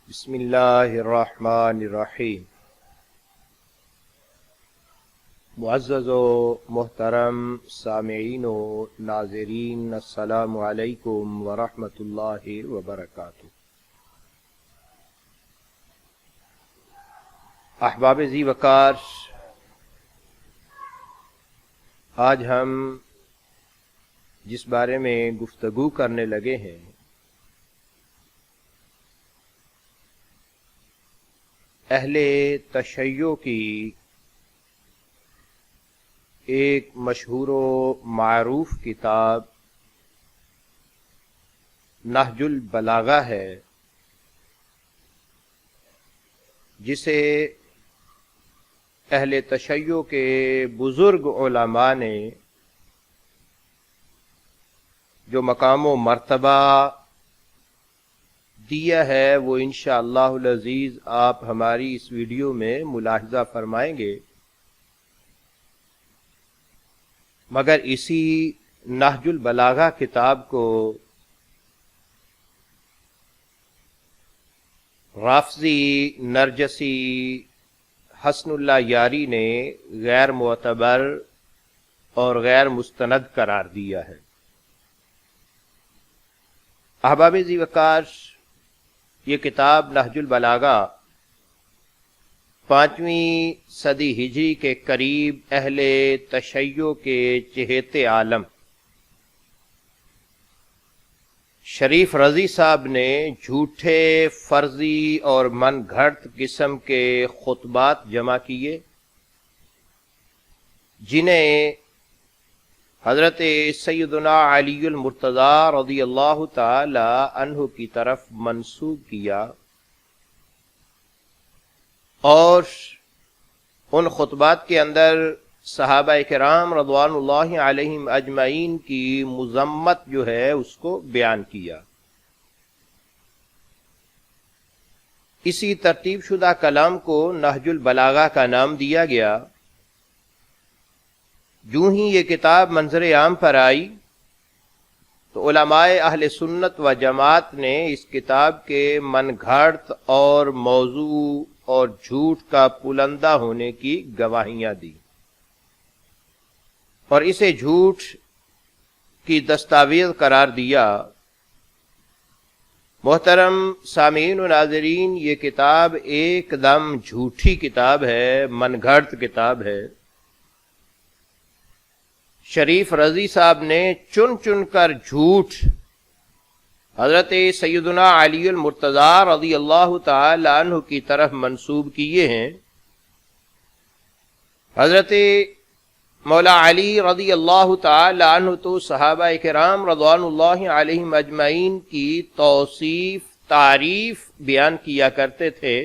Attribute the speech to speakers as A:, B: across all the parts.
A: بسم اللہ الرحمن الرحیم۔ معزز و محترم سامعین و ناظرین، السلام علیکم ورحمۃ اللہ وبرکاتہ۔ احباب ذی وقار، آج ہم جس بارے میں گفتگو کرنے لگے ہیں اہل تشیع کی ایک مشہور و معروف کتاب نہج البلاغہ ہے، جسے اہل تشیع کے بزرگ علماء نے جو مقام و مرتبہ دیا ہے وہ انشاءاللہ العزیز آپ ہماری اس ویڈیو میں ملاحظہ فرمائیں گے۔ مگر اسی نہج البلاغہ کتاب کو رافضی نرجسی حسن اللہ یاری نے غیر معتبر اور غیر مستند قرار دیا ہے۔ احباب ذی وقار، یہ کتاب نہج البلاغہ 5ویں صدی ہجری کے قریب اہل تشیع کے چہیتے عالم شریف رضی صاحب نے جھوٹے، فرضی اور من گھڑت قسم کے خطبات جمع کیے، جنہیں حضرت سیدنا علی المرتضی رضی اللہ تعالی عنہ کی طرف منسوب کیا، اور ان خطبات کے اندر صحابہ کرام رضوان اللہ علیہم اجمعین کی مذمت جو ہے اس کو بیان کیا۔ اسی ترتیب شدہ کلام کو نہج البلاغہ کا نام دیا گیا۔ یوں ہی یہ کتاب منظر عام پر آئی تو علماء اہل سنت و جماعت نے اس کتاب کے من گھڑت اور موضوع اور جھوٹ کا پلندہ ہونے کی گواہیاں دی، اور اسے جھوٹ کی دستاویز قرار دیا۔ محترم سامعین و ناظرین، یہ کتاب ایک دم جھوٹی کتاب ہے، من گھڑت کتاب ہے۔ شریف رضی صاحب نے چن چن کر جھوٹ حضرت سیدنا علی المرتضی رضی اللہ تعالی عنہ کی طرف منسوب کیے ہیں۔ حضرت مولا علی رضی اللہ تعالی عنہ تو صحابہ کرام رضوان اللہ علیہم اجمعین کی توصیف، تعریف بیان کیا کرتے تھے،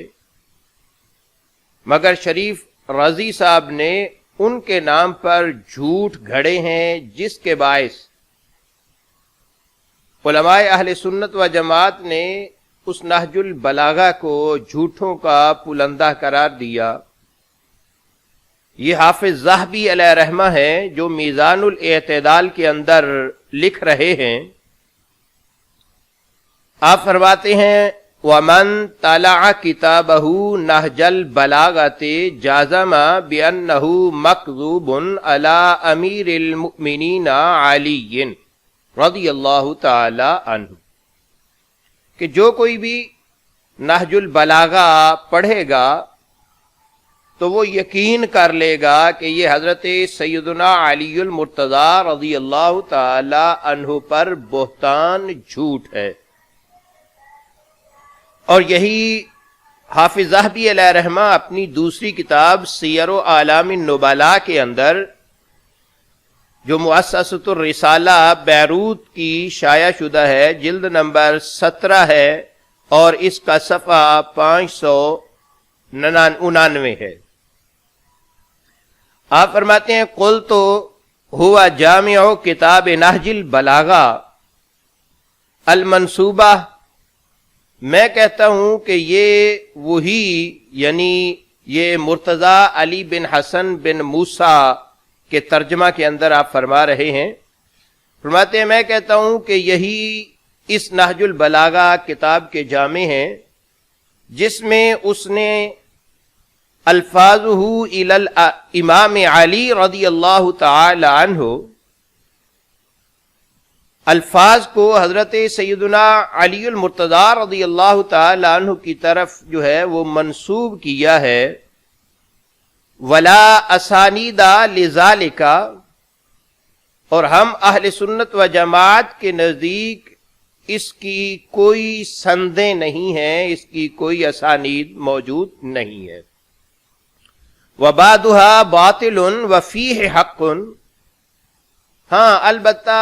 A: مگر شریف رضی صاحب نے ان کے نام پر جھوٹ گھڑے ہیں، جس کے باعث علماء اہل سنت و جماعت نے اس نہج البلاغہ کو جھوٹوں کا پلندہ قرار دیا۔ یہ حافظ ذہبی علیہ رحمہ ہیں جو میزان الاعتدال کے اندر لکھ رہے ہیں۔ آپ فرماتے ہیں وَمَن طَلَعَ كِتَابَهُ نَهْجَ الْبَلَاغَةِ جَازَمَ بِأَنَّهُ مَكْذُوبٌ عَلَى أَمِيرِ الْمُؤْمِنِينَ عَلِيٍّ رضی اللہ تعالی عنہ، کہ جو کوئی بھی نہج البلاغہ پڑھے گا تو وہ یقین کر لے گا کہ یہ حضرت سیدنا علی المرتضی رضی اللہ تعالی عنہ پر بہتان، جھوٹ ہے۔ اور یہی حافظ ذہبی علیہ رحمہ اپنی دوسری کتاب سیر و اعلام النبلاء کے اندر، جو مؤسسۃ الرسالہ بیروت کی شائع شدہ ہے، جلد نمبر 17 ہے اور اس کا صفحہ 599 ہے۔ آپ فرماتے ہیں قلت ہوا جامع کتاب نہج البلاغہ المنصوبہ، میں کہتا ہوں کہ یہ وہی، یعنی یہ مرتضی علی بن حسن بن موسیٰ کے ترجمہ کے اندر آپ فرما رہے ہیں۔ فرماتے ہیں میں کہتا ہوں کہ یہی اس نہج البلاغہ کتاب کے جامع ہیں، جس میں اس نے الفاظہ الی الامام علی رضی اللہ تعالی عنہ، الفاظ کو حضرت سیدنا علی المرتضیٰ رضی اللہ تعالی عنہ کی طرف جو ہے وہ منسوب کیا ہے، ولا اسانید لذالک، اور ہم اہل سنت و جماعت کے نزدیک اس کی کوئی سندیں نہیں ہیں، اس کی کوئی اسانید موجود نہیں ہے۔ وبعضها باطل وفیہ حق، ہاں البتہ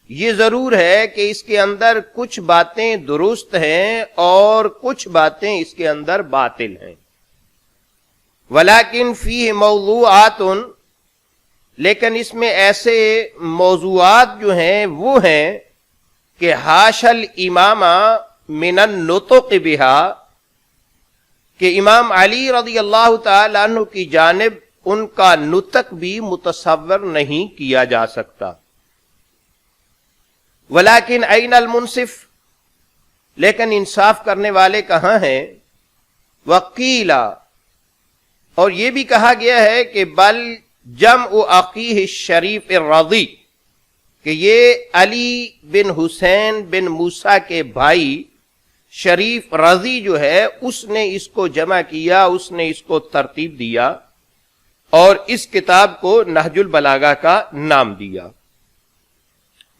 A: یہ ضرور ہے کہ اس کے اندر کچھ باتیں درست ہیں اور کچھ باتیں اس کے اندر باطل ہیں۔ ولیکن فیہ موضوعات، لیکن اس میں ایسے موضوعات جو ہیں وہ ہیں کہ حاش الامام من النطق بہا، کہ امام علی رضی اللہ تعالی عنہ کی جانب ان کا نطق بھی متصور نہیں کیا جا سکتا۔ ولیکن این المنصف، لیکن انصاف کرنے والے کہاں ہیں؟ وقیلا، اور یہ بھی کہا گیا ہے کہ بل جمع اخیہ الشریف الرضی، کہ یہ علی بن حسین بن موسیٰ کے بھائی شریف رضی جو ہے اس نے اس کو جمع کیا، اس نے اس کو ترتیب دیا اور اس کتاب کو نہج البلاغہ کا نام دیا۔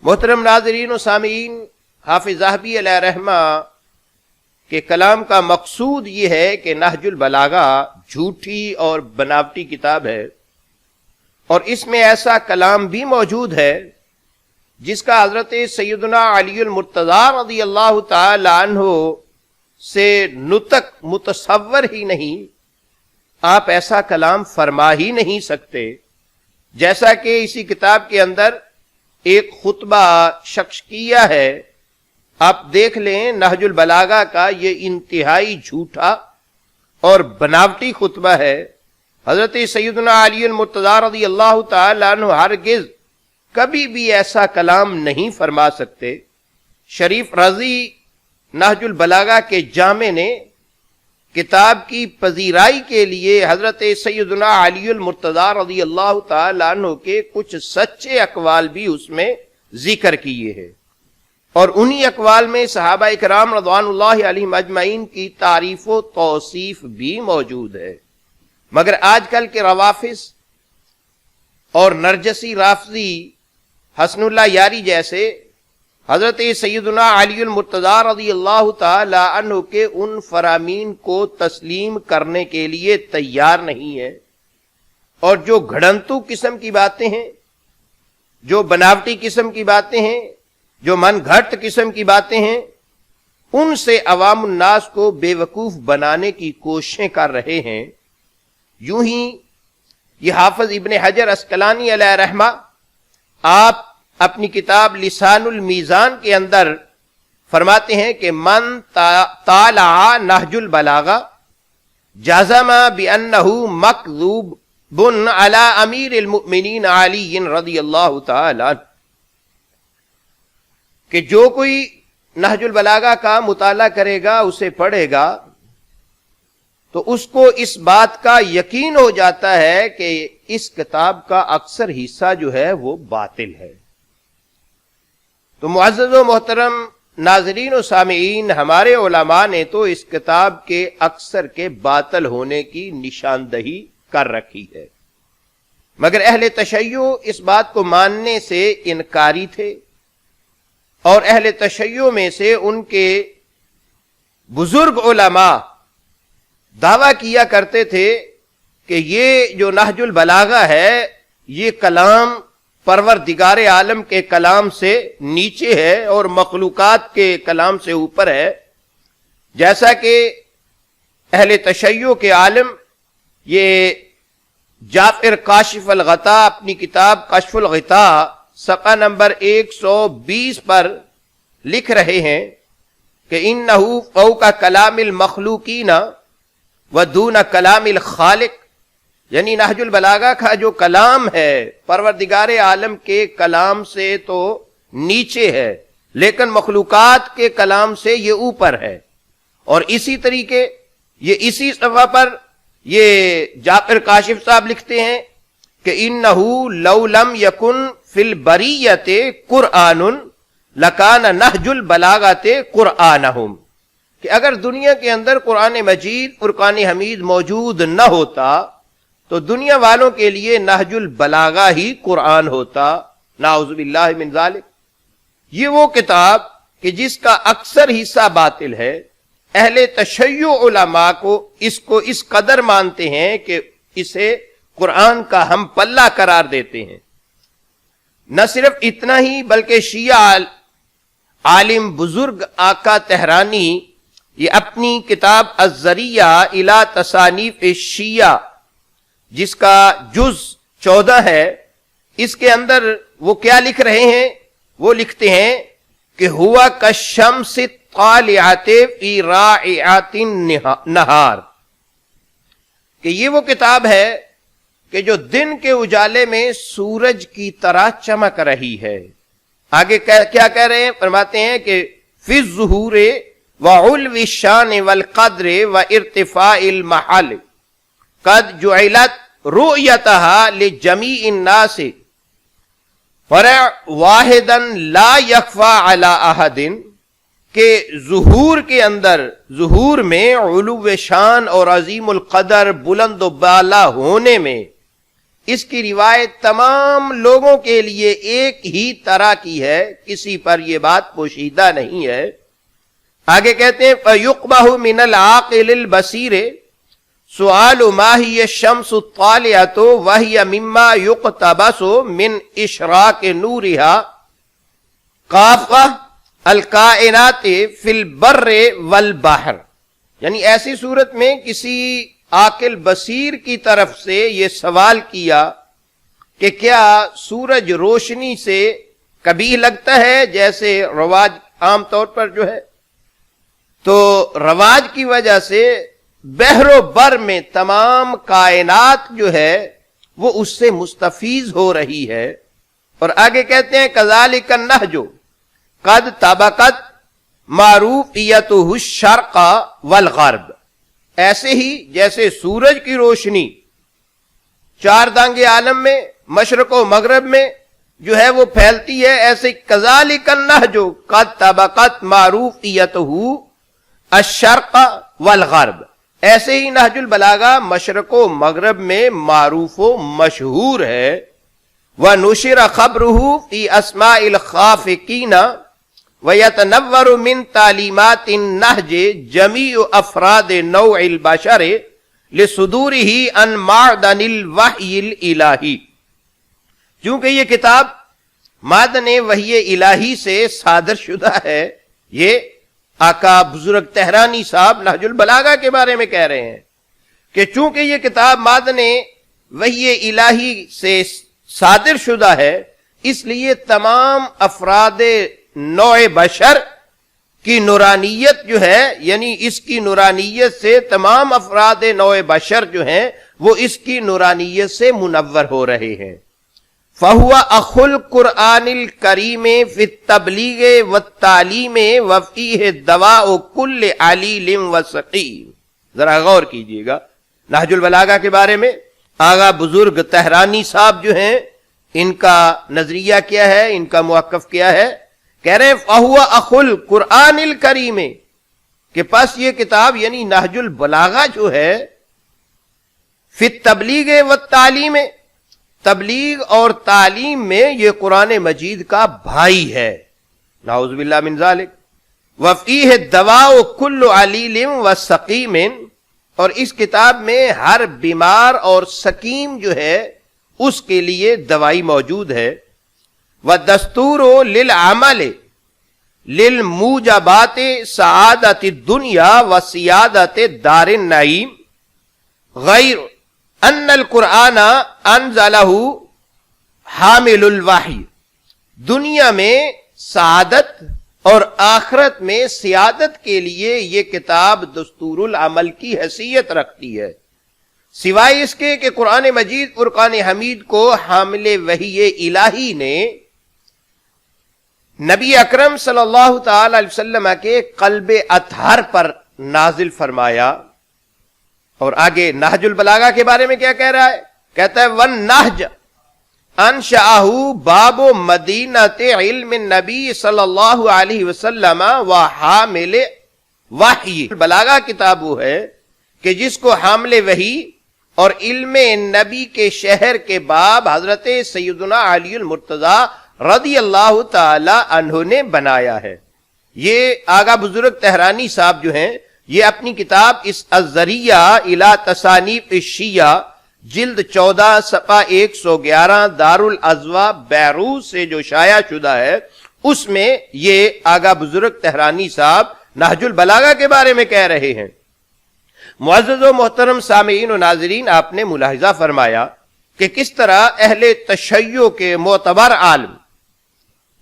A: محترم ناظرین و سامعین، حافظ ذہبی علیہ رحمہ کے کلام کا مقصود یہ ہے کہ نہج البلاغہ جھوٹی اور بناوٹی کتاب ہے، اور اس میں ایسا کلام بھی موجود ہے جس کا حضرت سیدنا علی المرتضیٰ رضی اللہ تعالی عنہ سے نطق متصور ہی نہیں، آپ ایسا کلام فرما ہی نہیں سکتے۔ جیسا کہ اسی کتاب کے اندر ایک خطبہ شخص کیا ہے، آپ دیکھ لیں نہج البلاغہ کا یہ انتہائی جھوٹا اور بناوٹی خطبہ ہے۔ حضرت سیدنا علی المرتضیٰ رضی اللہ تعالی عنہ ہرگز کبھی بھی ایسا کلام نہیں فرما سکتے۔ شریف رضی نہج البلاغہ کے جامع نے کتاب کی پذیرائی کے لیے حضرت سیدنا علی المرتضیٰ رضی اللہ تعالی عنہ کے کچھ سچے اقوال بھی اس میں ذکر کیے ہیں، اور انہی اقوال میں صحابہ کرام رضوان اللہ علیہم اجمعین کی تعریف و توصیف بھی موجود ہے۔ مگر آج کل کے روافظ اور نرجسی رافضی حسن اللہ یاری جیسے حضرت سیدنا علی المرتضیٰ رضی اللہ تعالی عنہ کے ان فرامین کو تسلیم کرنے کے لیے تیار نہیں ہے، اور جو گھڑنتو قسم کی باتیں ہیں، جو بناوٹی قسم کی باتیں ہیں، جو من گھٹ قسم کی باتیں ہیں، ان سے عوام الناس کو بے وقوف بنانے کی کوششیں کر رہے ہیں۔ یوں ہی یہ حافظ ابن حجر عسقلانی علیہ رحمہ، آپ اپنی کتاب لسان المیزان کے اندر فرماتے ہیں کہ من طالع نہج البلاغہ جزم بانہ مکذوب علی امیر المؤمنین علی رضی اللہ تعالی عنہ، کہ جو کوئی نہج البلاغہ کا مطالعہ کرے گا، اسے پڑھے گا، تو اس کو اس بات کا یقین ہو جاتا ہے کہ اس کتاب کا اکثر حصہ جو ہے وہ باطل ہے۔ تو معزز و محترم ناظرین و سامعین، ہمارے علماء نے تو اس کتاب کے اکثر کے باطل ہونے کی نشاندہی کر رکھی ہے، مگر اہل تشیع اس بات کو ماننے سے انکاری تھے، اور اہل تشیع میں سے ان کے بزرگ علماء دعویٰ کیا کرتے تھے کہ یہ جو نہج البلاغہ ہے یہ کلام پروردگار عالم کے کلام سے نیچے ہے اور مخلوقات کے کلام سے اوپر ہے، جیسا کہ اہل تشیع کے عالم یہ جعفر کاشف الغطاء اپنی کتاب کشف الغطاء صفحہ نمبر 120 پر لکھ رہے ہیں کہ انہ فوق کلام المخلوقین ودون کلام الخالق، یعنی نہج البلاغہ کا جو کلام ہے پروردگار عالم کے کلام سے تو نیچے ہے، لیکن مخلوقات کے کلام سے یہ اوپر ہے، اور اسی طریقے یہ اسی صفحہ پر یہ جعفر کاشف صاحب لکھتے ہیں کہ انہو لو لم یکن فی البریۃ قرآن لکان نہج البلاغۃ قرآنہم، کہ اگر دنیا کے اندر قرآن مجید فرقان حمید موجود نہ ہوتا تو دنیا والوں کے لیے نہج البلاغہ ہی قرآن ہوتا، نعوذ باللہ من ذالک۔ یہ وہ کتاب کہ جس کا اکثر حصہ باطل ہے، اہل تشیع علماء کو اس قدر مانتے ہیں کہ اسے قرآن کا ہم پلہ قرار دیتے ہیں۔ نہ صرف اتنا ہی بلکہ شیعہ عالم بزرگ آقا تہرانی یہ اپنی کتاب الذریعہ الی تصانیف شیعہ جس کا جز 14 ہے، اس کے اندر وہ کیا لکھ رہے ہیں؟ وہ لکھتے ہیں کہ ہوا کالشمس الطالعۃ فی رائعۃ النہار، کہ یہ وہ کتاب ہے کہ جو دن کے اجالے میں سورج کی طرح چمک رہی ہے۔ آگے کیا کہہ رہے ہیں؟ فرماتے ہیں کہ فی الظہور وعلو الشان والقدر وارتفاع المحل قد جعلت رؤیتها لجمیع الناس فرع واحدا لا یخفى علی احد، کہ ظہور کے اندر، ظہور میں علو شان اور عظیم القدر بلند و بالا ہونے میں اس کی روایت تمام لوگوں کے لیے ایک ہی طرح کی ہے، کسی پر یہ بات پوشیدہ نہیں ہے۔ آگے کہتے ہیں فَيُقْبَهُ مِنَ الْعَاقِلِ الْبَصِيرِ سُؤَالُ مَا هِيَ الشَّمْسُ الطَّالِعَةُ وَهِيَ مِمَّا يُقْتَبَسُ مِنْ إِشْرَاقِ نُورِهَا قَافَةَ الْكَائِنَاتِ فِي الْبَرِّ وَالْبَحْرِ، یعنی ایسی صورت میں کسی عاقل بصیر کی طرف سے یہ سوال کیا کہ کیا سورج روشنی سے کبھی لگتا ہے جیسے رواج عام طور پر جو ہے، تو رواج کی وجہ سے بحر و بر میں تمام کائنات جو ہے وہ اس سے مستفیض ہو رہی ہے۔ اور آگے کہتے ہیں کذالک النہج قد طبقت معروفیتہ الشرق والغرب، ایسے ہی جیسے سورج کی روشنی چار دانگے عالم میں، مشرق و مغرب میں جو ہے وہ پھیلتی ہے، ایسے کذالک النہج قد طبقت معروفیتہ الشرق والغرب، ایسے ہی نہج البلاغہ مشرق و مغرب میں معروف و مشہور ہے۔ وَنُشِرَ خَبْرُهُ فِي أَسْمَاءِ الْخَافِقِينَ وَيَتَنَوَّرُ مِنْ تَعْلِيمَاتِ النَّهْجِ جَمِيعُ أَفْرَادِ نَوْعِ الْبَشَرِ لِصُدُورِهِ عَنْ مَعْدَنِ الْوَحْيِ الْإِلَٰهِ، چونکہ یہ کتاب معدن وحی الہی سے صادر شدہ ہے۔ یہ آقا بزرگ تہرانی صاحب نہج البلاغہ کے بارے میں کہہ رہے ہیں کہ چونکہ یہ کتاب معدن وحی الہی سے صادر شدہ ہے، اس لیے تمام افراد نوع بشر کی نورانیت جو ہے، یعنی اس کی نورانیت سے تمام افراد نوع بشر جو ہیں وہ اس کی نورانیت سے منور ہو رہے ہیں۔ فَهُوَ أَخُو الْقُرْآنِ الْكَرِيمِ فِي التَّبْلِيغِ وَالتَّعْلِيمِ وَفِيهِ دَوَاءُ كُلِّ عَلِيلٍ وَسَقِيمٍ۔ ذرا غور کیجئے گا نہج البلاغہ کے بارے میں آغا بزرگ تہرانی صاحب جو ہیں ان کا نظریہ کیا ہے، ان کا موقف کیا ہے؟ کہہ رہے ہیں فَهُوَ أَخُو الْقُرْآنِ الْكَرِيمِ، کہ پس یہ کتاب یعنی نہج البلاغہ جو ہے فِي التَّبْلِيغِ وَالتَّعْلِيمِ، تبلیغ اور تعلیم میں یہ قرآن مجید کا بھائی ہے، نعوذ باللہ من ذالک۔ وفیہ الدواء کل علیل وسقیم، اور اس کتاب میں ہر بیمار اور سقیم جو ہے اس کے لیے دوائی موجود ہے۔ والدستور للعمل للموجبات سعادت الدنیا وسیادت دار النعیم غیر ان القرآن انزلہ حامل الوحی، دنیا میں سعادت اور آخرت میں سیادت کے لیے یہ کتاب دستور العمل کی حیثیت رکھتی ہے، سوائے اس کے کہ قرآن مجید فرقان حمید کو حامل وحی الہی نے نبی اکرم صلی اللہ تعالی علیہ وسلم کے قلب اطہر پر نازل فرمایا. اور آگے نہج البلاغہ کے بارے میں کیا کہہ رہا ہے؟ کہتا ہے وَالنَّہْجَ انشأہ باب مدینۃ علم النبی صلی اللہ علیہ وسلم وحامل وحی. بلاغہ کتاب وہ ہے کہ جس کو حامل وحی اور علم نبی کے شہر کے باب حضرت سیدنا علی المرتضی رضی اللہ تعالی عنہ نے بنایا ہے. یہ آغا بزرگ تہرانی صاحب جو ہیں یہ اپنی کتاب اس الذریعہ الی تصانیف الشیعہ جلد 14 صفحہ 111 دارالازوا بیروت سے جو شائع شدہ ہے اس میں یہ آغا بزرگ تہرانی صاحب نہج البلاغہ کے بارے میں کہہ رہے ہیں. معزز و محترم سامعین و ناظرین، آپ نے ملاحظہ فرمایا کہ کس طرح اہل تشیع کے معتبر عالم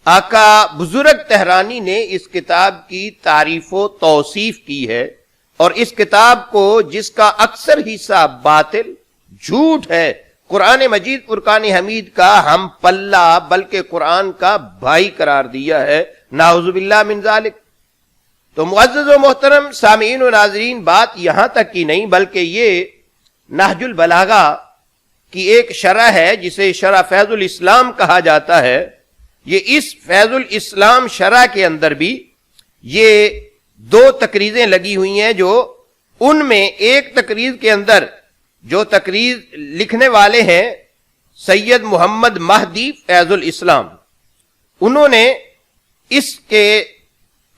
A: آقا بزرگ تہرانی نے اس کتاب کی تعریف و توصیف کی ہے، اور اس کتاب کو جس کا اکثر حصہ باطل جھوٹ ہے قرآن مجید فرقان حمید کا ہم پلہ بلکہ قرآن کا بھائی قرار دیا ہے. نعوذ باللہ من ذالک. تو معزز و محترم سامعین و ناظرین، بات یہاں تک کی نہیں بلکہ یہ نہج البلاغہ کی ایک شرح ہے جسے شرح فیض الاسلام کہا جاتا ہے. یہ اس فیض الاسلام شرح کے اندر بھی یہ 2 تقریریں لگی ہوئی ہیں، جو ان میں ایک تقریر کے اندر جو تقریر لکھنے والے ہیں سید محمد مہدی فیض الاسلام، انہوں نے اس کے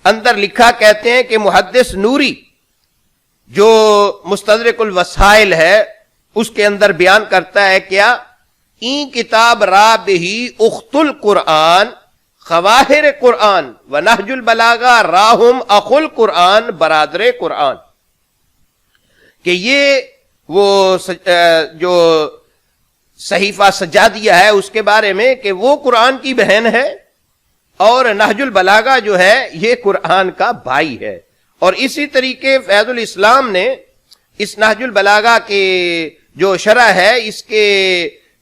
A: اندر لکھا، کہتے ہیں کہ محدث نوری جو مستدرک الوسائل ہے اس کے اندر بیان کرتا ہے کیا این کتاب را بہی اخت القرآن خواہر قرآن و نہج البلاغہ راہم اخو القرآن برادر قرآن، کہ یہ وہ جو صحیفہ سجادیہ ہے اس کے بارے میں کہ وہ قرآن کی بہن ہے اور نہج البلاغہ جو ہے یہ قرآن کا بھائی ہے. اور اسی طریقے فیض الاسلام نے اس نہج البلاغہ کے جو شرح ہے اس کے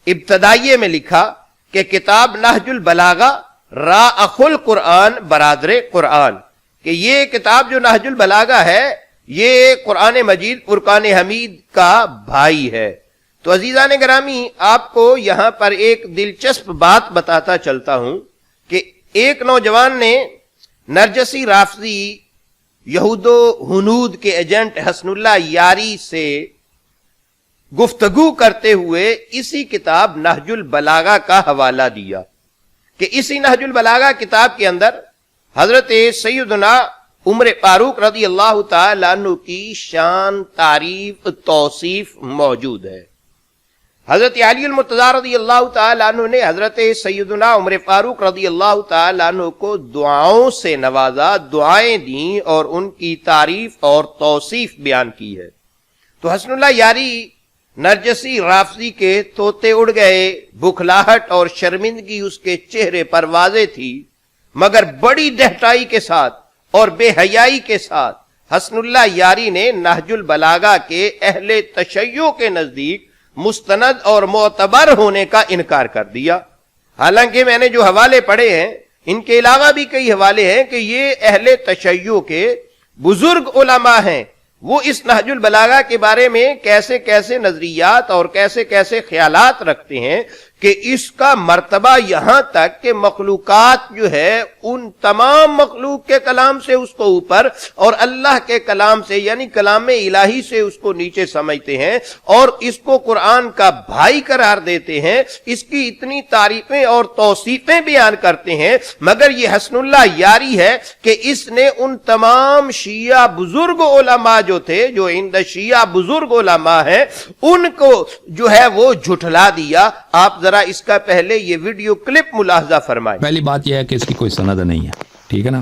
A: ابتدائیے میں لکھا کہ کتاب نہج البلاغہ را اخو القرآن برادر قرآن، کہ یہ کتاب جو نہج البلاغہ ہے یہ قرآن مجید فرقان حمید کا بھائی ہے. تو عزیزان گرامی، آپ کو یہاں پر ایک دلچسپ بات بتاتا چلتا ہوں کہ ایک نوجوان نے نرجسی رافضی یہود و ہنود کے ایجنٹ حسن اللہ یاری سے گفتگو کرتے ہوئے اسی کتاب نہج البلاغہ کا حوالہ دیا کہ اسی نہج البلاغہ کتاب کے اندر حضرت سیدنا عمر فاروق رضی اللہ تعالی عنہ کی شان، تعریف، توصیف موجود ہے. حضرت علی المرتضی رضی اللہ تعالی عنہ نے حضرت سیدنا عمر فاروق رضی اللہ تعالی عنہ کو دعاؤں سے نوازا، دعائیں دیں اور ان کی تعریف اور توصیف بیان کی ہے. تو حسن اللہ یاری نرجسی رافضی کے طوطے اڑ گئے، بکھلاہٹ اور شرمندگی اس کے چہرے پر واضح تھی، مگر بڑی ڈہٹائی کے ساتھ اور بے حیائی کے ساتھ حسن اللہ یاری نے نہج البلاغہ کے اہل تشیع کے نزدیک مستند اور معتبر ہونے کا انکار کر دیا. حالانکہ میں نے جو حوالے پڑھے ہیں ان کے علاوہ بھی کئی حوالے ہیں کہ یہ اہل تشیع کے بزرگ علماء ہیں، وہ اس نہج البلاغہ کے بارے میں کیسے کیسے نظریات اور کیسے کیسے خیالات رکھتے ہیں کہ اس کا مرتبہ یہاں تک کہ مخلوقات جو ہے ان تمام مخلوق کے کلام سے اس کو اوپر اور اللہ کے کلام سے یعنی کلام الہی سے اس کو نیچے سمجھتے ہیں اور اس کو قرآن کا بھائی قرار دیتے ہیں، اس کی اتنی تعریفیں اور توصیفیں بیان کرتے ہیں. مگر یہ حسن اللہ یاری ہے کہ اس نے ان تمام شیعہ بزرگ علماء جو تھے، جو عند شیعہ بزرگ علماء ہیں، ان کو جو ہے وہ جھٹلا دیا. آپ ذرا اس کا پہلے یہ ویڈیو کلپ ملاحظہ فرمائیں.
B: پہلی بات یہ ہے کہ اس کی کوئی سند نہیں ہے، ٹھیک ہے نا.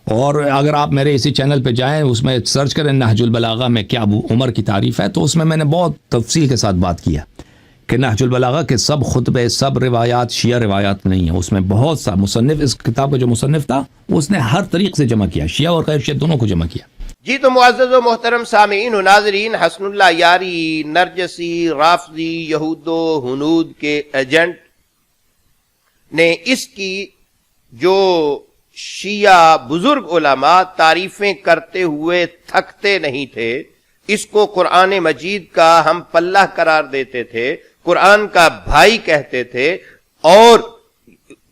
B: اور اگر آپ میرے اسی چینل پہ جائیں اس میں سرچ کریں نہج البلاغہ میں کیا ابو عمر کی تعریف ہے، تو اس میں نے بہت تفصیل کے ساتھ بات کیا کہ نہج البلاغہ کے سب خطبے، سب روایات شیعہ روایات نہیں ہیں. اس میں بہت سا مصنف، اس کتاب کا جو مصنف تھا اس نے ہر طریق سے جمع کیا، شیعہ اور غیر شیعہ دونوں کو جمع کیا.
A: جی تو معزز و محترم سامعین و ناظرین، حسن اللہ یاری نرجسی رافضی یہود و ہنود کے ایجنٹ نے اس کی جو شیعہ بزرگ علماء تعریفیں کرتے ہوئے تھکتے نہیں تھے. اس کو قرآن مجید کا ہم پلہ قرار دیتے تھے, قرآن کا بھائی کہتے تھے, اور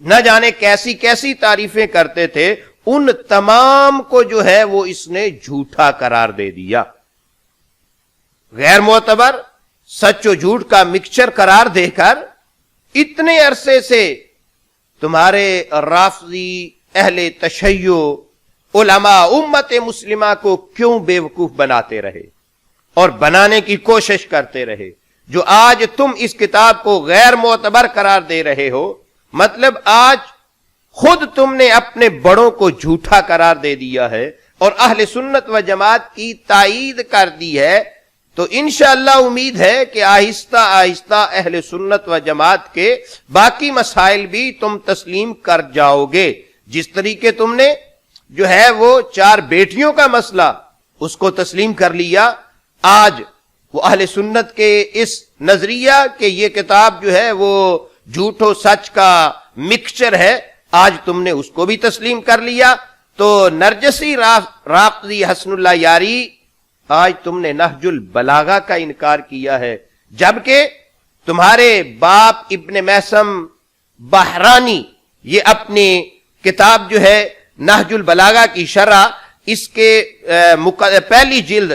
A: نہ جانے کیسی کیسی تعریفیں کرتے تھے. ان تمام کو جو ہے وہ اس نے جھوٹا قرار دے دیا, غیر معتبر, سچ و جھوٹ کا مکسچر قرار دے کر اتنے عرصے سے تمہارے رافضی اہل تشیع علماء امت مسلمہ کو کیوں بیوقوف بناتے رہے اور بنانے کی کوشش کرتے رہے. جو آج تم اس کتاب کو غیر معتبر قرار دے رہے ہو, مطلب آج خود تم نے اپنے بڑوں کو جھوٹا قرار دے دیا ہے اور اہل سنت و جماعت کی تائید کر دی ہے. تو انشاءاللہ امید ہے کہ آہستہ آہستہ اہل سنت و جماعت کے باقی مسائل بھی تم تسلیم کر جاؤ گے. جس طریقے تم نے جو ہے وہ 4 بیٹیوں کا مسئلہ اس کو تسلیم کر لیا, آج وہ اہل سنت کے اس نظریہ کہ یہ کتاب جو ہے وہ جھوٹ و سچ کا مکسچر ہے, آج تم نے اس کو بھی تسلیم کر لیا. تو نرجسی رافضی حسن اللہ یاری, آج تم نے نہج البلاغہ کا انکار کیا ہے, جبکہ تمہارے باپ ابن میثم بحرانی یہ اپنی کتاب جو ہے نہج البلاغہ کی شرح, اس کے پہلی جلد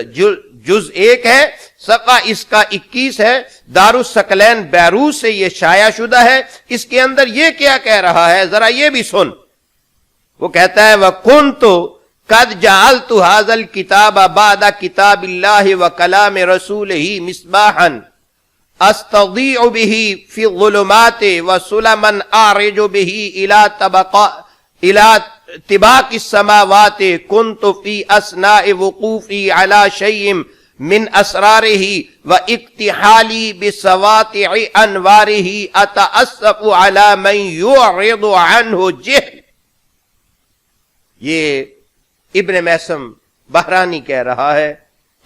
A: جز 1 ہے, صفحہ اس کا 21 ہے, دارالثقلین بیروت سے یہ شائع شدہ ہے. اس کے اندر یہ کیا کہہ رہا ہے ذرا یہ بھی سن. وہ کہتا ہے وَكُنْتُ قَدْ جَعَلْتُ هَذَا الْكِتَابَ بَعْدَ كِتَابِ اللَّهِ وَكَلَامِ رَسُولِهِ مِصْبَاحًا أَسْتَضِيعُ بِهِ فِي الظُّلُمَاتِ وَسُلَمًا أَعْرِجُ بِهِ إِلَى طِبَاقِ السَّمَاوَاتِ كُنْتُ فِي أَثْنَاءِ وُقُوفِي عَلَى شَيْءٍ مِنْ أَسْرَارِهِ وَإِقْتِحَالِي بِسَوَاطِعِ أَنْوَارِهِ أَتَأَسَّفُ عَلَى مَنْ يُعْرِضُ عَنْهُ جِهْلٍ. یہ ابن میثم بحرانی کہہ رہا ہے.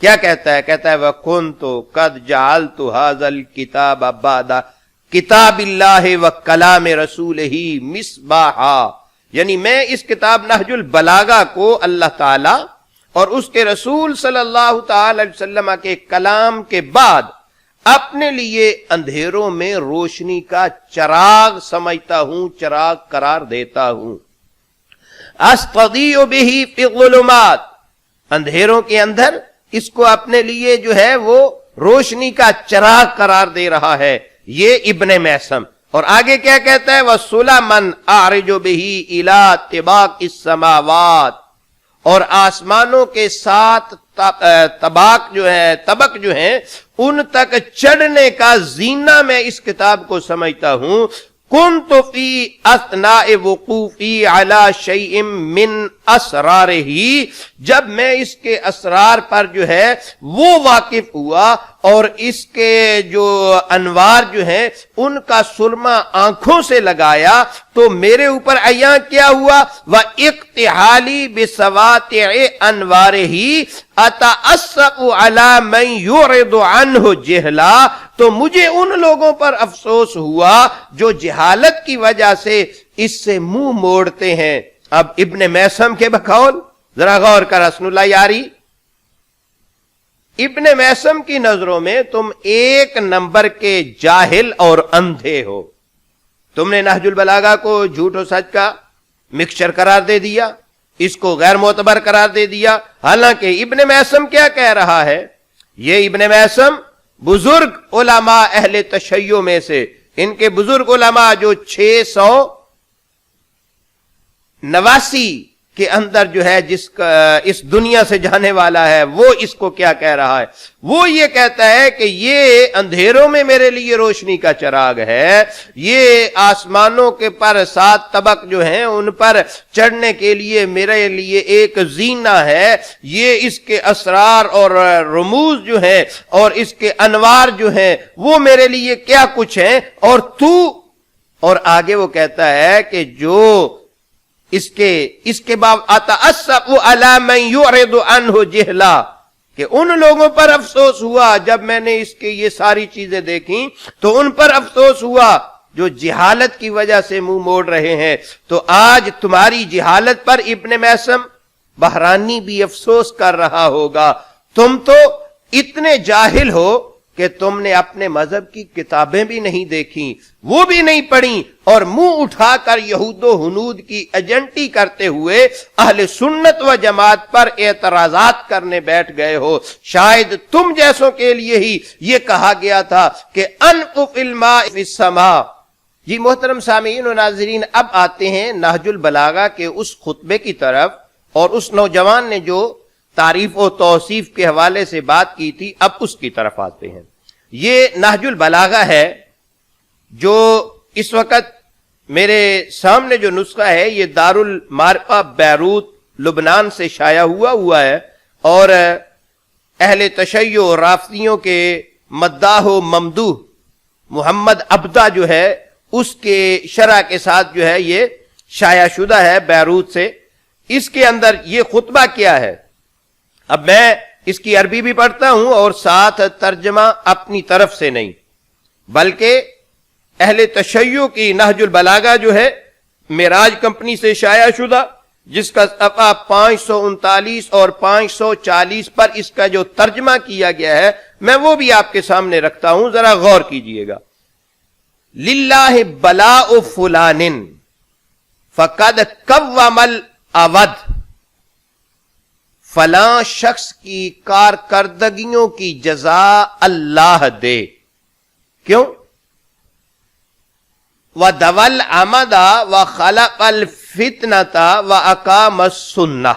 A: کیا کہتا ہے؟ کہتا ہے وَكُنْتُ قَدْ جَعَلْتُ هَذَا الْكِتَابَ بَعْدَ كِتَابِ اللَّهِ وَكَلَامِ رَسُولِهِ مِصْبَاحًا, یعنی میں اس کتاب نہج البلاغہ کو اللہ تعالی اور اس کے رسول صلی اللہ تعالی علیہ وسلم کے کلام کے بعد اپنے لیے اندھیروں میں روشنی کا چراغ سمجھتا ہوں, چراغ قرار دیتا ہوں. استضیء بہ فی الظلمات, اندھیروں کے اندر اس کو اپنے لیے جو ہے وہ روشنی کا چراغ قرار دے رہا ہے یہ ابن میثم. اور آگے کیا کہتا ہے وَسُلَمًا أَعْرِجُ بِهِ إِلَى طِبَاقِ السَّمَاوَاتِ, اور آسمانوں کے 7 طبق جو ہیں ان تک چڑھنے کا زینہ میں اس کتاب کو سمجھتا ہوں. كنت في اثناء وقوفي على شيء من اسراره, جب میں اس کے اسرار پر جو ہے وہ واقف ہوا اور اس کے جو انوار جو ہیں ان کا سرما آنکھوں سے لگایا تو میرے اوپر عیاں کیا ہوا وَإِقْتِحَالِي بِسَوَاطِعِ أَنْوَارِهِ أَتَأَسَّفُ عَلَى مَنْ يُعْرِضُ عَنْهُ جِهْلًا, تو مجھے ان لوگوں پر افسوس ہوا جو جہالت کی وجہ سے اس سے منہ موڑتے ہیں. اب ابن میثم کے بقول ذرا غور کر حسن اللہ یاری, ابن میثم کی نظروں میں تم 1 نمبر کے جاہل اور اندھے ہو. تم نے نہج البلاغہ کو جھوٹ و سچ کا مکسچر قرار دے دیا, اس کو غیر معتبر قرار دے دیا. حالانکہ ابن میثم کیا کہہ رہا ہے, یہ ابن میثم بزرگ علماء اہل تشیع میں سے, ان کے بزرگ علماء جو 689 کے اندر جو ہے جس کا اس دنیا سے جانے والا ہے, وہ اس کو کیا کہہ رہا ہے, وہ یہ کہتا ہے کہ یہ اندھیروں میں میرے لیے روشنی کا چراغ ہے, یہ آسمانوں کے پر 7 طبق جو ہیں ان پر چڑھنے کے لیے میرے لیے ایک زینہ ہے, یہ اس کے اسرار اور رموز جو ہیں اور اس کے انوار جو ہیں وہ میرے لیے کیا کچھ ہیں. اور آگے وہ کہتا ہے کہ جو اس کے بعد اتأسف علی من یعرض عنہ جہلا, کہ ان لوگوں پر افسوس ہوا جب میں نے اس کے یہ ساری چیزیں دیکھیں تو ان پر افسوس ہوا جو جہالت کی وجہ سے منہ موڑ رہے ہیں، تو آج تمہاری جہالت پر ابن میثم بحرانی بھی افسوس کر رہا ہوگا۔ تم تو اتنے جاہل ہو کہ تم نے اپنے مذہب کی کتابیں بھی نہیں دیکھیں، وہ بھی نہیں پڑھیں، اور منہ اٹھا کر یہود و ہنود کی ایجنٹی کرتے ہوئے اہل سنت و جماعت پر اعتراضات کرنے بیٹھ گئے ہو۔ شاید تم جیسوں کے لیے ہی یہ کہا گیا تھا کہ انقف الماء فی السماء۔ جی محترم سامعین و ناظرین، اب آتے ہیں نہج البلاغہ کے اس خطبے کی طرف، اور اس نوجوان نے جو تعریف و توصیف کے حوالے سے بات کی تھی، اب اس کی طرف آتے ہیں۔ یہ نہج البلاغہ ہے جو اس وقت میرے سامنے جو نسخہ ہے، یہ دارالمعرفہ بیروت لبنان سے شائع ہوا ہے، اور اہل تشیع و رافضیوں کے مداح و ممدوح محمد عبدہ جو ہے اس کے شرح کے ساتھ جو ہے یہ شائع شدہ ہے بیروت سے۔ اس کے اندر یہ خطبہ کیا ہے، اب میں اس کی عربی بھی پڑھتا ہوں اور ساتھ ترجمہ اپنی طرف سے نہیں بلکہ اہل تشیع کی نہج البلاغہ جو ہے معراج کمپنی سے شائع شدہ، جس کا صفحہ 539 اور 540 پر اس کا جو ترجمہ کیا گیا ہے میں وہ بھی آپ کے سامنے رکھتا ہوں، ذرا غور کیجئے گا۔ للہ بلاء فلان فقد قوم الاود، فلاں شخص کی کارکردگیوں کی جزا اللہ دے۔ کیوں؟ وَدَوَلْ عَمَدَ وَخَلَقَ الْفِتْنَةَ وَأَقَامَ السُّنَّةَ،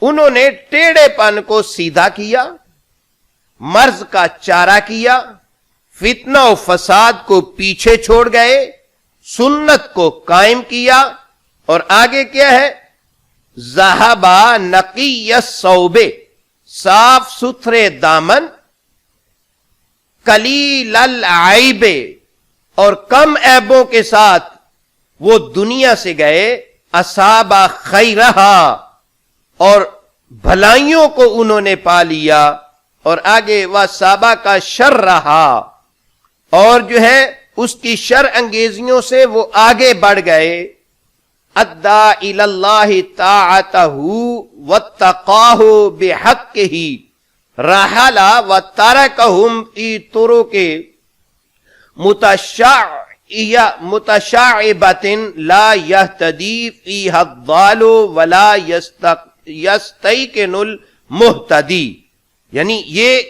A: انہوں نے ٹیڑھے پن کو سیدھا کیا، مرض کا چارہ کیا، فتنہ و فساد کو پیچھے چھوڑ گئے، سنت کو قائم کیا، اور آگے کیا ہے؟ ذہبا نقی الثوب، صاف ستھرے دامن، قلیل العیب، اور کم عیبوں کے ساتھ وہ دنیا سے گئے، اصابا خیرہا، اور بھلائیوں کو انہوں نے پا لیا، اور آگے وصابا کا شر رہا، اور جو ہے اس کی شر انگیزیوں سے وہ آگے بڑھ گئے۔ ادا الی اللہ طاعتہ واتقاہ بحقہ، رحل وترکہم فی طرق متشعبۃ لا یہتدی فیہا الضال ولا یستیقن المہتدی۔ یعنی یہ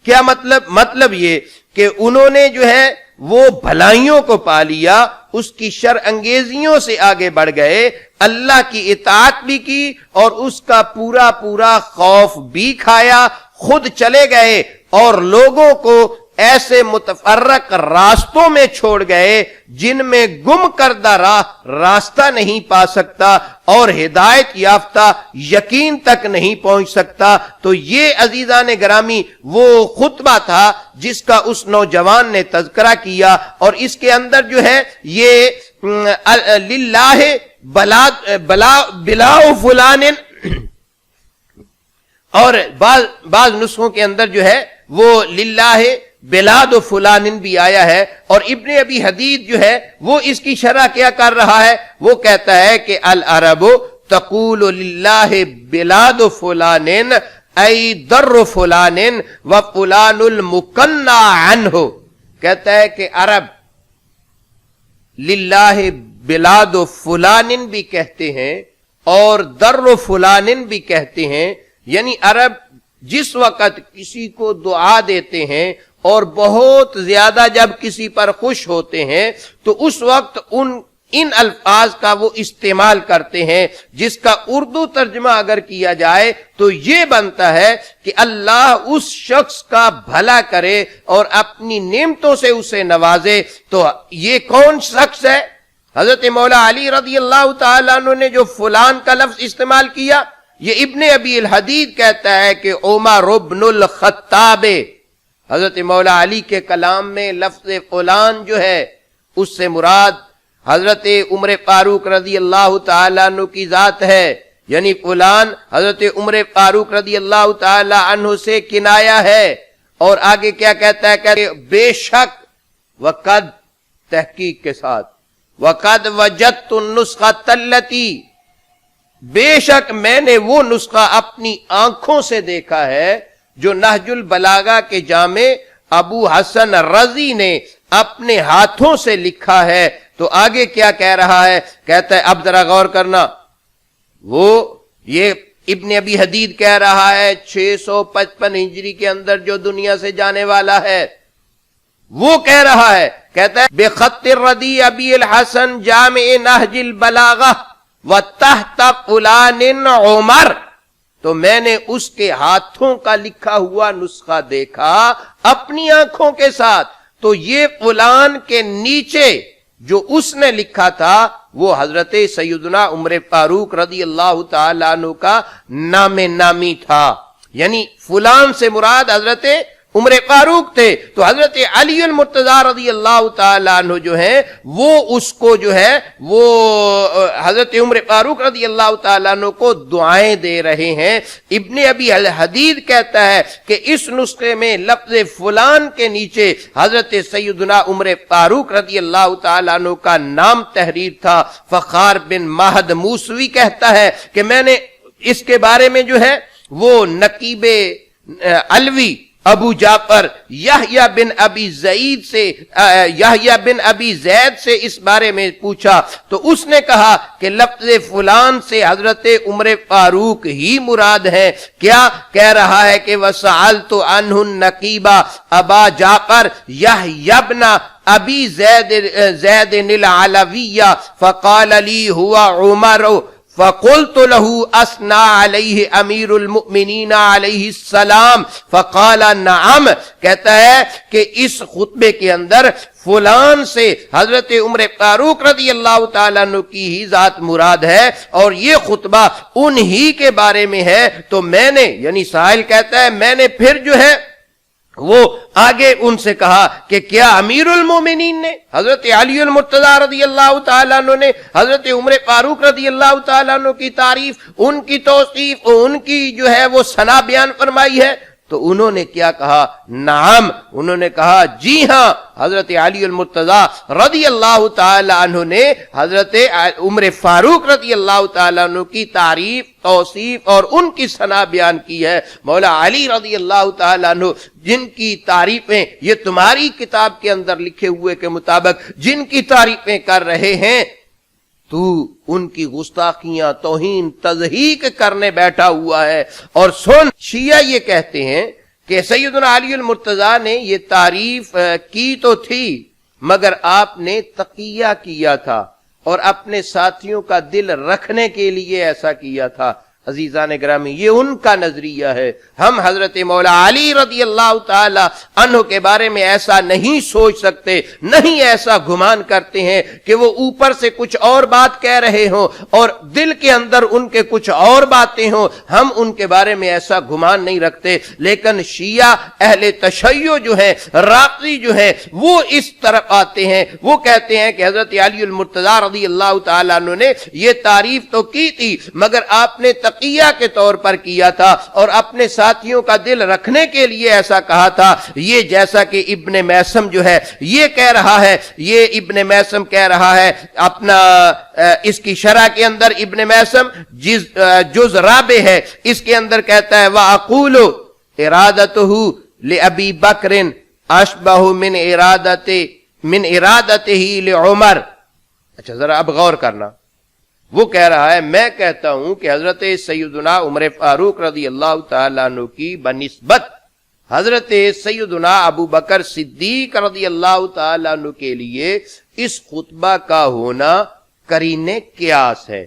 A: کیا مطلب یہ کہ انہوں نے جو ہے وہ بھلائیوں کو پا لیا، اس کی شر انگیزیوں سے آگے بڑھ گئے، اللہ کی اطاعت بھی کی اور اس کا پورا خوف بھی کھایا، خود چلے گئے اور لوگوں کو ایسے متفرق راستوں میں چھوڑ گئے جن میں گم کردہ راستہ نہیں پا سکتا اور ہدایت یافتہ یقین تک نہیں پہنچ سکتا۔ تو یہ عزیزان گرامی وہ خطبہ تھا جس کا اس نوجوان نے تذکرہ کیا، اور اس کے اندر جو ہے یہ للہ بلاء فلان، اور بعض نسخوں کے اندر جو ہے وہ للہ بلاد فلان بھی آیا ہے، اور ابن ابی حدید جو ہے وہ اس کی شرح کیا کر رہا ہے، وہ کہتا ہے کہ العرب تقول للہ بلاد فلان ای در فلان وفلان المکنع عنہ، کہتا ہے کہ عرب للہ بلاد فلان بھی کہتے ہیں اور در فلان بھی کہتے ہیں، یعنی عرب جس وقت کسی کو دعا دیتے ہیں اور بہت زیادہ جب کسی پر خوش ہوتے ہیں تو اس وقت ان الفاظ کا وہ استعمال کرتے ہیں، جس کا اردو ترجمہ اگر کیا جائے تو یہ بنتا ہے کہ اللہ اس شخص کا بھلا کرے اور اپنی نعمتوں سے اسے نوازے۔ تو یہ کون شخص ہے؟ حضرت مولا علی رضی اللہ تعالیٰ عنہ نے جو فلان کا لفظ استعمال کیا، یہ ابن ابی الحدید کہتا ہے کہ عمر بن الخطاب، حضرت مولا علی کے کلام میں لفظ فلان جو ہے اس سے مراد حضرت عمر فاروق رضی اللہ تعالیٰ عنہ کی ذات ہے، یعنی فلان حضرت عمر فاروق رضی اللہ تعالیٰ عنہ سے کنایا ہے۔ اور آگے کیا کہتا ہے کہ بے شک وقد تحقیق کے ساتھ. وَقَدْ وَجَدْتُ النُّسْخَةَ الَّتِي، بے شک میں نے وہ نسخہ اپنی آنکھوں سے دیکھا ہے جو نہج البلاغہ کے جامع ابو حسن رضی نے اپنے ہاتھوں سے لکھا ہے. تو آگے کیا کہہ رہا ہے؟ کہتا ہے اب ذرا غور کرنا، وہ یہ ابن ابی حدید کہہ رہا ہے 655 ہجری کے اندر جو دنیا سے جانے والا ہے، وہ کہہ رہا ہے، کہتا ہے بخط الردی ابی الحسن جامع نہج البلاغہ وتحت فلان عمر. تو میں نے اس کے ہاتھوں کا لکھا ہوا نسخہ دیکھا اپنی آنکھوں کے ساتھ. تو یہ فلان کے نیچے جو اس نے لکھا تھا وہ حضرت سیدنا عمر فاروق رضی اللہ تعالیٰ عنہ کا نام نامی تھا. یعنی فلان سے مراد حضرت عمر فاروق تھے. تو حضرت علی المرتضیٰ رضی اللہ تعالیٰ عنہ جو ہیں وہ اس کو جو ہے وہ حضرت عمر فاروق رضی اللہ تعالیٰ عنہ کو دعائیں دے رہے ہیں. ابن ابی حدید کہتا ہے کہ اس نسخے میں لفظ فلان کے نیچے حضرت سیدنا عمر فاروق رضی اللہ تعالیٰ عنہ کا نام تحریر تھا. فخار بن مہد موسوی کہتا ہے کہ میں نے اس کے بارے میں جو ہے وہ نقیب علوی ابو جعفر یحییٰ بن ابی زید سے یحییٰ بن ابی زید سے اس بارے میں پوچھا تو اس نے کہا کہ لفظ فلان سے حضرت عمر فاروق ہی مراد ہے. کیا کہہ رہا ہے کہ وَسَأَلْتُ عَنْهُ النَّقِيبَ ابا جعفر یحییٰ بن ابی زید العلویہ فقال لی ہوا عمر فقلت له اسنا علیہ امیر المؤمنین علیہ السلام فقال نعم. کہتا ہے کہ اس خطبے کے اندر فلان سے حضرت عمر فاروق رضی اللہ تعالیٰ عنہ کی ہی ذات مراد ہے اور یہ خطبہ انہی کے بارے میں ہے. تو میں نے یعنی سائل کہتا ہے میں نے پھر جو ہے وہ آگے ان سے کہا کہ کیا امیر المومنین نے حضرت علی المرتضیٰ رضی اللہ تعالیٰ عنہ نے حضرت عمر فاروق رضی اللہ تعالیٰ عنہ کی تعریف، ان کی توصیف، ان کی جو ہے وہ ثنا بیان فرمائی ہے؟ تو انہوں نے کیا کہا؟ نعم، انہوں نے کہا جی ہاں، حضرت علی المرتضیٰ رضی اللہ تعالیٰ عنہ نے حضرت عمر فاروق رضی اللہ تعالیٰ عنہ کی تعریف، توصیف اور ان کی ثنا بیان کی ہے. مولا علی رضی اللہ تعالیٰ عنہ جن کی تعریفیں یہ تمہاری کتاب کے اندر لکھے ہوئے کے مطابق جن کی تعریفیں کر رہے ہیں، تو ان کی گستاخیاں، توہین، تضحیق کرنے بیٹھا ہوا ہے. اور سن، شیعہ یہ کہتے ہیں کہ سیدنا علی المرتضیٰ نے یہ تعریف کی تو تھی مگر آپ نے تقیہ کیا تھا اور اپنے ساتھیوں کا دل رکھنے کے لیے ایسا کیا تھا. عزیزان گرامی، یہ ان کا نظریہ ہے. ہم حضرت مولا علی رضی اللہ تعالی عنہ کے بارے میں ایسا نہیں سوچ سکتے، نہیں ایسا گمان کرتے ہیں کہ وہ اوپر سے کچھ اور بات کہہ رہے ہوں اور دل کے اندر ان کے کچھ اور باتیں ہوں. ہم ان کے بارے میں ایسا گمان نہیں رکھتے. لیکن شیعہ اہل تشیع جو ہے، رافضی جو ہے، وہ اس طرف آتے ہیں. وہ کہتے ہیں کہ حضرت علی المرتضیٰ رضی اللہ تعالیٰ عنہ نے یہ تعریف تو کی تھی مگر آپ نے تقیہ کے طور پر کیا تھا اور اپنے ساتھیوں کا دل رکھنے کے لیے ایسا کہا تھا. یہ جیسا کہ ابن میثم جو ہے یہ کہہ رہا ہے، یہ ابن میثم کہہ رہا ہے اپنا اس کی شرح کے اندر. ابن میثم جز رابع ہے، اس کے اندر کہتا ہے وَأَقُولُ إِرَادَتُهُ لِأَبِي بَكْرٍ أَشْبَهُ مِنْ إِرَادَتِهِ لِعُمَرٍ. اچھا ذرا اب غور کرنا. وہ کہہ رہا ہے میں کہتا ہوں کہ حضرت سیدنا عمر فاروق رضی اللہ تعالیٰ عنہ کی بنسبت حضرت سیدنا ابو بکر صدیق رضی اللہ تعالیٰ عنہ کے لیے اس خطبہ کا ہونا قرین قیاس ہے.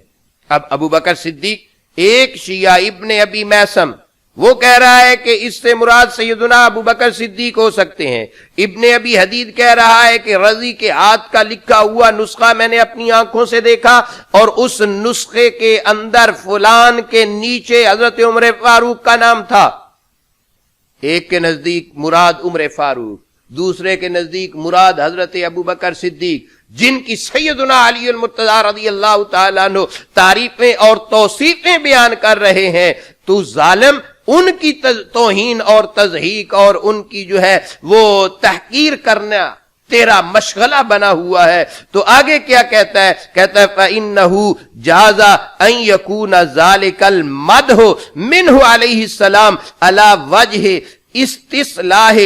A: اب ابو بکر صدیق، ایک شیعہ ابن ابی میثم وہ کہہ رہا ہے کہ اس سے مراد سیدنا ابو بکر صدیق ہو سکتے ہیں. ابن ابی حدید کہہ رہا ہے کہ رضی کے ہاتھ کا لکھا ہوا نسخہ میں نے اپنی آنکھوں سے دیکھا اور اس نسخے کے اندر فلان کے نیچے حضرت عمر فاروق کا نام تھا. ایک کے نزدیک مراد عمر فاروق، دوسرے کے نزدیک مراد حضرت ابو بکر صدیق، جن کی سیدنا علی المرتضیٰ رضی اللہ تعالیٰ عنہ تعریفیں اور توصیفیں بیان کر رہے ہیں. تو ظالم ان کی توہین اور تضحیق اور ان کی جو ہے وہ تحقیر کرنا تیرا مشغلہ بنا ہوا ہے. تو آگے کیا کہتا ہے؟ کہتا ہے فَإِنَّهُ جَازَ أَن يَكُونَ ذَلِكَ الْمَدْحُ مِنْهُ عَلَيْهِ السَّلَامُ عَلَى وَجْهِ استصلاح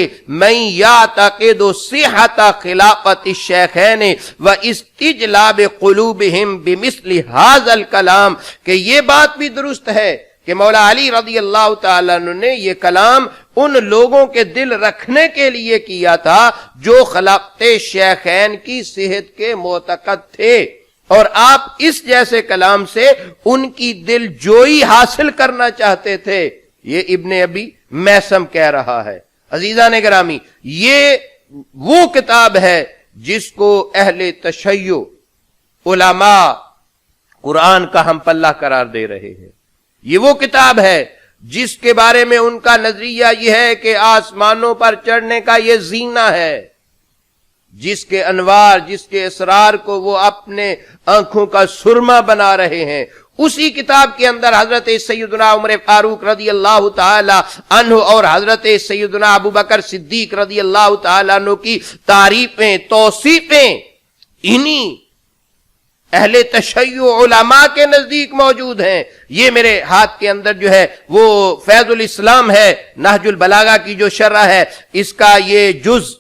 A: من یعتقد صحت خلافت الشیخین و استجلاب قلوبہم بمثل هذا الکلام، کہ یہ بات بھی درست ہے کہ مولا علی رضی اللہ تعالیٰ عنہ نے یہ کلام ان لوگوں کے دل رکھنے کے لیے کیا تھا جو خلافت شیخین کی صحت کے معتقد تھے، اور آپ اس جیسے کلام سے ان کی دل جوئی حاصل کرنا چاہتے تھے. یہ ابن ابی میسم کہہ رہا ہے. عزیزان گرامی، یہ وہ کتاب ہے جس کو اہل تشیع علماء قرآن کا ہم پلہ قرار دے رہے ہیں. یہ وہ کتاب ہے جس کے بارے میں ان کا نظریہ یہ ہے کہ آسمانوں پر چڑھنے کا یہ زینہ ہے، جس کے انوار، جس کے اسرار کو وہ اپنے آنکھوں کا سرما بنا رہے ہیں. اسی کتاب کے اندر حضرت سیدنا عمر فاروق رضی اللہ تعالی عنہ اور حضرت سیدنا ابو بکر صدیق رضی اللہ تعالی عنہ کی تعریفیں، توصیفیں انہی اہل تشیع علماء کے نزدیک موجود ہیں. یہ میرے ہاتھ کے اندر جو ہے وہ فیض الاسلام ہے، نہج البلاغہ کی جو شرح ہے، اس کا یہ جز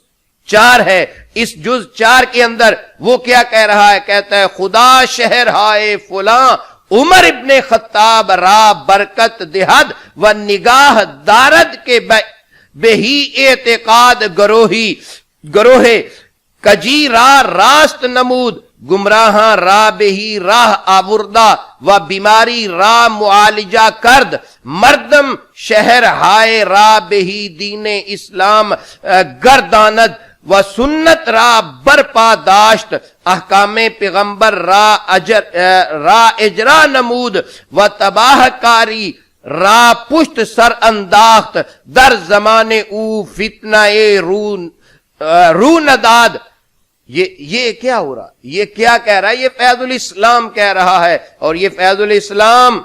A: 4 ہے. اس جز 4 کے اندر وہ کیا کہہ رہا ہے؟ کہتا ہے خدا شہر ہائے فلاں عمر ابن خطاب را برکت دہد و نگاہ دارد کے بہی اعتقاد گروہ کجی را راست نمود گمراہاں را بہی راہ آوردہ و بیماری را معالجہ کرد مردم شہر ہائے را بہی دین اسلام گرداند و سنت را برپا داشت احکام پیغمبر را اجرا نمود و تباہ کاری را پشت سر انداخت در زمان او فتنہ رو نداد. یہ کیا ہو رہا؟ یہ کیا کہہ رہا ہے؟ یہ فیض الاسلام کہہ رہا ہے. اور یہ فیض الاسلام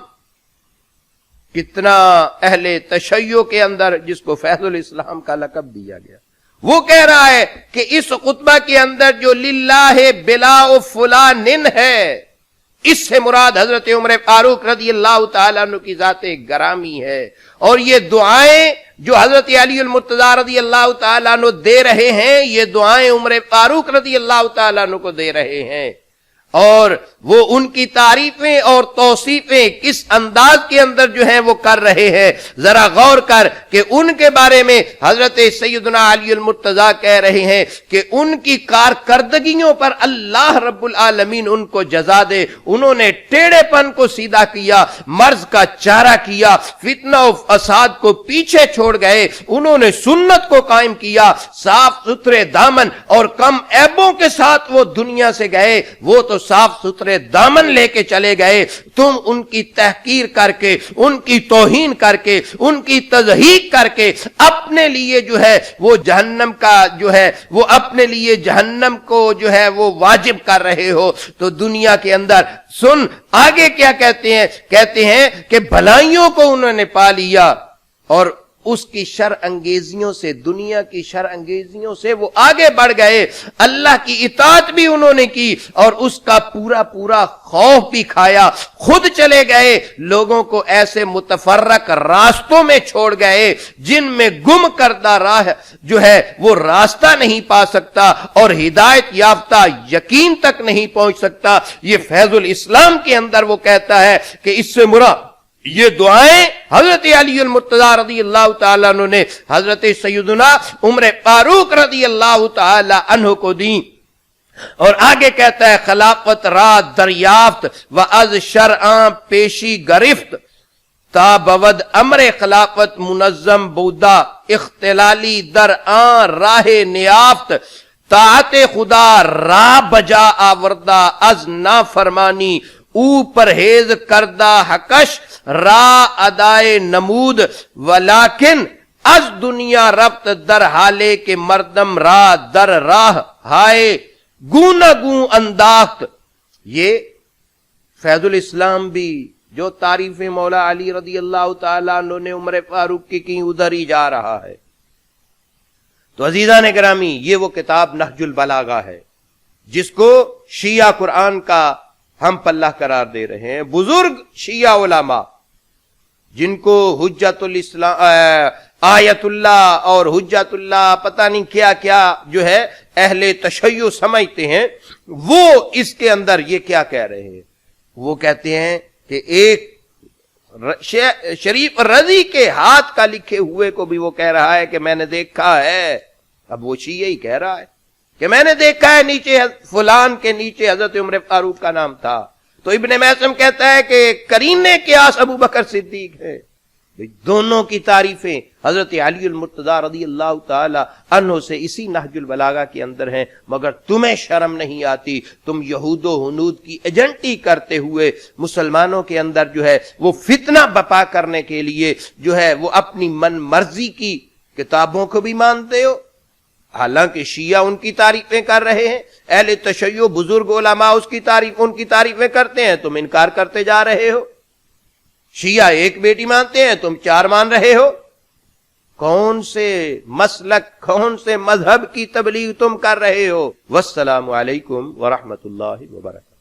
A: کتنا اہل تشیع کے اندر جس کو فیض الاسلام کا لقب دیا گیا، وہ کہہ رہا ہے کہ اس خطبہ کے اندر جو للہ بلا فلان ہے، اس سے مراد حضرت عمر فاروق رضی اللہ تعالیٰ عنہ کی ذات گرامی ہے. اور یہ دعائیں جو حضرت علی المرتضیٰ رضی اللہ تعالیٰ عنہ دے رہے ہیں، یہ دعائیں عمر فاروق رضی اللہ تعالیٰ عنہ کو دے رہے ہیں. اور وہ ان کی تعریفیں اور توصیفیں کس انداز کے اندر جو ہیں وہ کر رہے ہیں. ذرا غور کر کہ ان کے بارے میں حضرت سیدنا علی المرتضیٰ کہہ رہے ہیں کہ ان کی کارکردگیوں پر اللہ رب العالمین ان کو جزا دے. انہوں نے ٹیڑھے پن کو سیدھا کیا، مرض کا چارہ کیا، فتنہ و فساد کو پیچھے چھوڑ گئے، انہوں نے سنت کو قائم کیا، صاف ستھرے دامن اور کم عیبوں کے ساتھ وہ دنیا سے گئے. وہ تو صاف ستھرے دامن لے کے چلے گئے، تم ان کی تحقیر کر کے، ان کی توہین کر کے، ان کی تضحیق کر کے اپنے لیے جو ہے وہ جہنم کا جو ہے وہ اپنے لیے جہنم کو جو ہے وہ واجب کر رہے ہو. تو دنیا کے اندر سن آگے کیا کہتے ہیں؟ کہتے ہیں کہ بھلائیوں کو انہوں نے پا لیا اور اس کی شر انگیزیوں سے، دنیا کی شر انگیزیوں سے وہ آگے بڑھ گئے. اللہ کی اطاعت بھی انہوں نے کی اور اس کا پورا پورا خوف بھی کھایا. خود چلے گئے، لوگوں کو ایسے متفرق راستوں میں چھوڑ گئے جن میں گم کردہ راہ جو ہے وہ راستہ نہیں پا سکتا اور ہدایت یافتہ یقین تک نہیں پہنچ سکتا. یہ فیض الاسلام کے اندر وہ کہتا ہے کہ اس سے مراد یہ دعائیں حضرت علی المرتضیٰ رضی اللہ تعالیٰ عنہ نے حضرت سیدنا عمر فاروق رضی اللہ تعالیٰ عنہ کو دیں. اور آگے کہتا ہے خلافت را دریافت و از شرعاں پیشی گرفت تا بود امر خلافت منظم بودا اختلالی در آن راہ نیافت طاعت خدا را بجا آوردہ از نافرمانی او پرہیز کردہ حکش را ادائے نمود ولیکن از دنیا رفت در حالے کے مردم را در راہ ہائے گونا گون انداخت. یہ فیض الاسلام بھی جو تعریف مولا علی رضی اللہ تعالیٰ عنہ نے عمر فاروق کی ادھر ہی جا رہا ہے. تو عزیزان گرامی، یہ وہ کتاب نہج البلاغہ ہے جس کو شیعہ قرآن کا ہم پلہ قرار دے رہے ہیں۔ بزرگ شیعہ علماء جن کو حجت الاسلام، آیت اللہ اور حجت اللہ، پتہ نہیں کیا کیا جو ہے اہل تشیع سمجھتے ہیں، وہ اس کے اندر یہ کیا کہہ رہے ہیں؟ وہ کہتے ہیں کہ ایک شریف رضی کے ہاتھ کا لکھے ہوئے کو بھی وہ کہہ رہا ہے کہ میں نے دیکھا ہے۔ اب وہ شیعہ ہی کہہ رہا ہے کہ میں نے دیکھا ہے نیچے فلان کے نیچے حضرت عمر فاروق کا نام تھا۔ تو ابن میثم کہتا ہے کہ قرینے قیاس ابو بکر صدیق ہے۔ دونوں کی تعریفیں حضرت علی المرتضیٰ رضی اللہ تعالی عنہ سے اسی نہج البلاغہ کے اندر ہیں، مگر تمہیں شرم نہیں آتی، تم یہود و ہنود کی ایجنٹی کرتے ہوئے مسلمانوں کے اندر جو ہے وہ فتنہ بپا کرنے کے لیے جو ہے وہ اپنی من مرضی کی کتابوں کو بھی مانتے ہو، حالانکہ شیعہ ان کی تعریفیں کر رہے ہیں، اہل تشیع بزرگ علماء ان کی تعریفیں کرتے ہیں، تم انکار کرتے جا رہے ہو۔ شیعہ ایک بیٹی مانتے ہیں، تم 4 مان رہے ہو۔ کون سے مسلک، کون سے مذہب کی تبلیغ تم کر رہے ہو؟ والسلام علیکم ورحمۃ اللہ وبرکاتہ۔